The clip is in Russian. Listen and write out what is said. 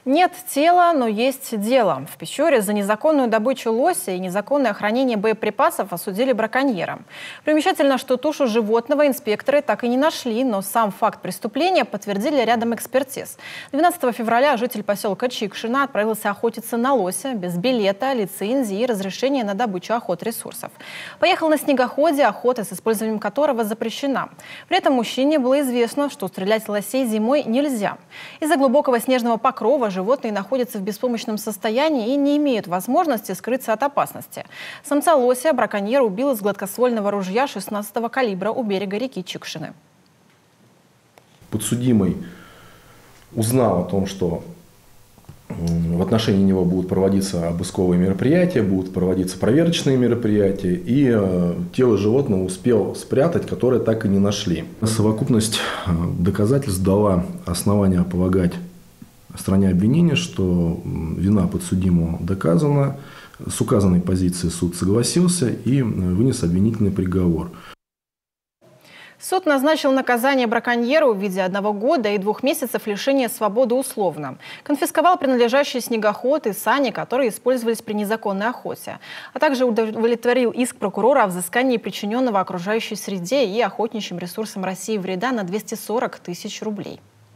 Нет тела, но есть дело. В Печоре за незаконную добычу лося и незаконное хранение боеприпасов осудили браконьера. Примечательно, что тушу животного инспекторы так и не нашли, но сам факт преступления подтвердили рядом экспертиз. 12 февраля житель поселка Чикшина отправился охотиться на лося без билета, лицензии и разрешения на добычу охотресурсов. Поехал на снегоходе, охота с использованием которого запрещена. При этом мужчине было известно, что стрелять лосей зимой нельзя. Из-за глубокого снежного покрова животные находятся в беспомощном состоянии и не имеют возможности скрыться от опасности. Самца лося браконьер убил из гладкоствольного ружья 16-го калибра у берега реки Чикшины. Подсудимый узнал о том, что в отношении него будут проводиться обысковые мероприятия, будут проводиться проверочные мероприятия, и тело животного успел спрятать, которое так и не нашли. Совокупность доказательств дала основания полагать стороне обвинения, что вина подсудимого доказана. С указанной позиции суд согласился и вынес обвинительный приговор. Суд назначил наказание браконьеру в виде 1 года и 2 месяцев лишения свободы условно. Конфисковал принадлежащий снегоход и сани, которые использовались при незаконной охоте. А также удовлетворил иск прокурора о взыскании причиненного окружающей среде и охотничьим ресурсам России вреда на 240 тысяч рублей.